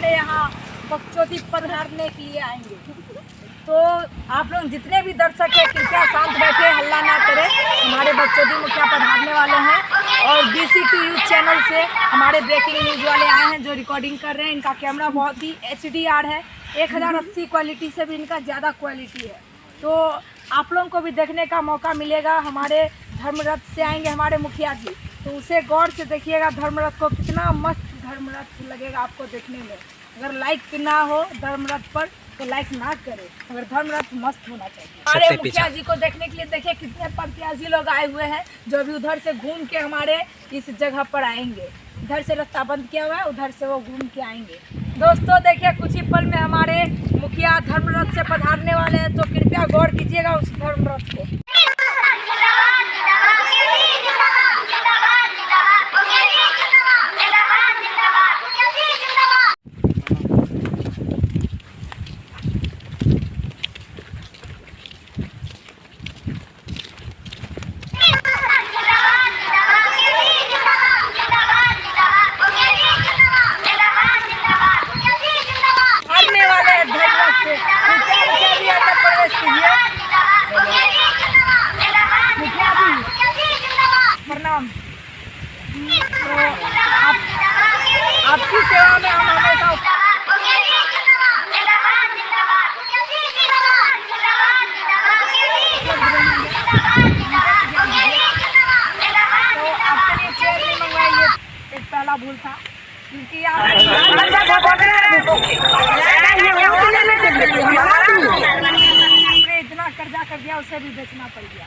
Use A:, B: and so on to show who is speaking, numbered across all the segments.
A: हमारे यहाँ बकचोदी पधारने के लिए आएंगे। तो आप लोग जितने भी दर्शक हैं कृपया शांत बैठे, हल्ला ना करें। हमारे बकचोदी मुखिया पधारने वाले हैं और BCT न्यूज़ चैनल से हमारे ब्रेकिंग न्यूज़ वाले आए हैं जो रिकॉर्डिंग कर रहे हैं। इनका कैमरा बहुत ही HDR है, 1080 क्वालिटी से भी इनका ज़्यादा क्वालिटी है। तो आप लोगों को भी देखने का मौका मिलेगा। हमारे धर्मरथ से आएंगे हमारे मुखिया जी, तो उसे गौर से देखिएगा धर्मरथ को, कितना मस्त धर्मरथ लगेगा आपको देखने में। अगर लाइक ना हो धर्मरथ पर तो लाइक ना करें, अगर धर्मरथ मस्त होना चाहिए। हमारे मुखिया जी को देखने के लिए देखिए कितने प्रत्याशी लोग आए हुए हैं जो अभी उधर से घूम के हमारे इस जगह पर आएंगे। इधर से रास्ता बंद किया हुआ है, उधर से वो घूम के आएंगे। दोस्तों देखिए कुछ ही पल में हमारे मुखिया धर्मरथ से पधारने वाले हैं, तो कृपया गौर कीजिएगा उस धर्मरथ को। प्रणाम। तो आपकी सेवा में हम हमेशा तो आपके लिए चेयर नहीं मंगवाई, ये एक पहला भूल था क्योंकि आपने इतना कर्जा कर दिया उसे भी बेचना पड़ गया।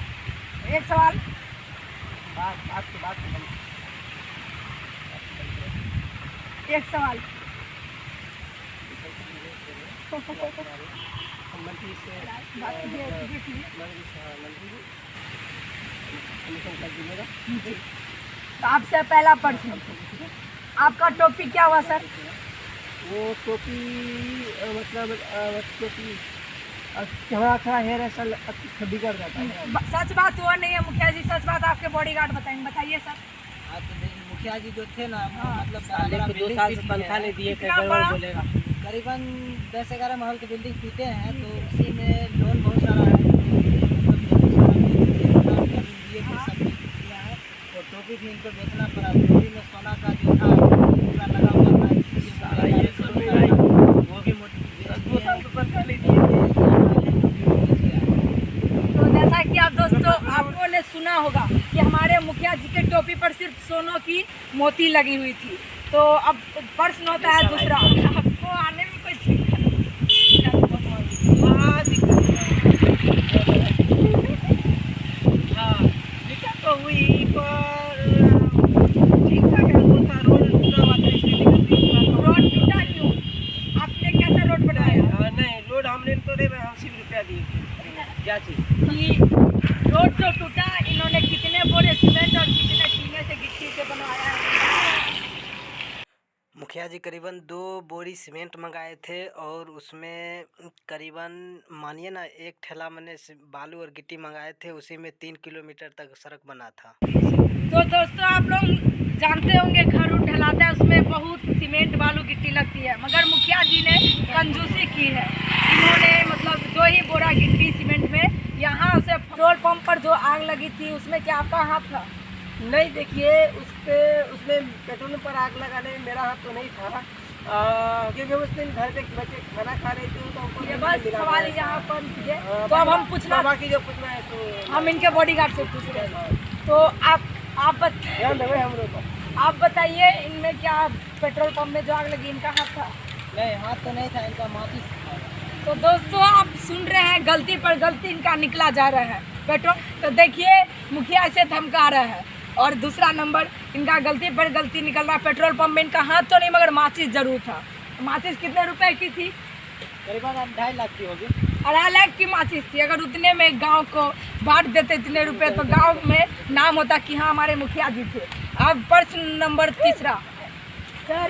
A: एक सवाल एक सवाल तो आपसे पहला प्रश्न, आपका टोपी क्या हुआ सर?
B: वो टोपी मतलब टोपी थोड़ा हेयर स्टाइल बिगड़ जाता है।
A: सच बात हुआ नहीं है मुखिया जी, सच बात आपके बॉडीगार्ड बताएंगे, बताइए सर।
B: मुखिया जी जो थे ना मतलब
C: 2 साल से तनख्वाह नहीं दिए थे, बोलेगा
B: करीबन 10-11 महल की बिल्डिंग पीते हैं, तो उसी में लोन बहुत सारा है, और टोपी भी इनको बेचना पड़ा। टोपी में सोना का जो था पूरा लगा हुआ था, वो भी
A: तो जैसा कि आप दोस्तों आपको ने सुना होगा कि हमारे मुखिया जी के टोपी पर सिर्फ सोनों की मोती लगी हुई थी। तो अब प्रश्न होता है दूसरा, आपको आने में कोई दिक्कत तो हुई पर ठीक ठाक है, रोड टूटा हुआ था। रोड टूटा क्यों? आपने कैसा रोड बनाया?
C: नहीं, रोड हमने तो 80 रुपया दिए। क्या चीज़
A: कि रोड तो टूटा, इन्होंने कितने बोरे सीमेंट और कितने टीने से गिट्टी से बनवाया है?
C: मुखिया जी करीबन 2 बोरी सीमेंट मंगाए थे और उसमें करीबन मानिए ना 1 ठेला मैंने बालू और गिट्टी मंगाए थे, उसी में 3 किलोमीटर तक सड़क बना था।
A: तो दोस्तों आप लोग जानते होंगे घर उठ ढलाता है उसमें बहुत सीमेंट बालू गिट्टी लगती है, मगर मुखिया जी ने कंजूसी की है। इन्होंने मतलब 2 ही बोरा गिट्टी सीमेंट में, यहाँ से पेट्रोल पंप पर जो आग लगी थी उसमें क्या आपका हाथ था?
B: नहीं, देखिए उसमें पेट्रोल पर आग लगाने में मेरा हाथ तो नहीं था, क्योंकि उस दिन घर पे बच्चे खाना खा रहे थे, तो उनको
A: ये बस सवाल यहाँ पर कीजिए। तो अब हम पूछना,
B: बाकी जो पूछना है तो
A: हम इनके बॉडीगार्ड से पूछ रहे हैं। तो आप बताइए इनमें क्या पेट्रोल पंप में जो आग लगी इनका हाथ था?
B: नहीं, हाथ तो नहीं था, इनका माचिस था।
A: तो दोस्तों आप सुन रहे हैं गलती पर गलती इनका निकला जा रहा है। पेट्रोल तो देखिए मुखिया ऐसे धमका रहा है, और दूसरा नंबर इनका गलती पर गलती निकल रहा है। पेट्रोल पंप में इनका हाथ तो नहीं मगर माचिस जरूर था। माचिस कितने रुपए की थी?
B: करीबन 2.5 लाख की होगी।
A: 2.5 लाख की माचिस थी। अगर उतने में गांव को बांट देते इतने रुपए तो गांव में नाम होता कि हाँ हमारे मुखिया जी थे। अब प्रश्न नंबर 3 सर,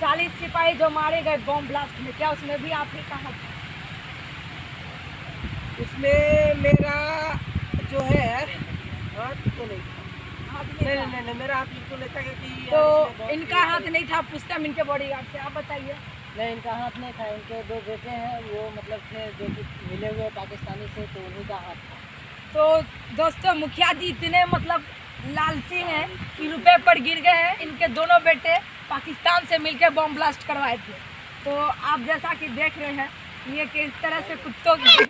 A: 40 सिपाही जो मारे गए बॉम्ब ब्लास्ट में, क्या उसमें भी आप ही का हाथ था?
B: उसमें मेरा जो है हाथ तो नहीं था। नहीं, मेरा हाथ बिल्कुल नहीं था, क्योंकि
A: तो इनका हाथ नहीं था, पूछते हम इनके बॉडीगार्ड से। आप बताइए।
B: नहीं, इनका हाथ नहीं था। इनके 2 बेटे हैं, वो मतलब से जो कि मिले हुए पाकिस्तानी से, तो उन्हीं का हाथ था।
A: तो दोस्तों मुखिया जी इतने मतलब लालची हैं कि रुपए पर गिर गए हैं। इनके दोनों बेटे पाकिस्तान से मिलकर बम ब्लास्ट करवाए थे। तो आप जैसा कि देख रहे हैं ये किस तरह से कुत्तों की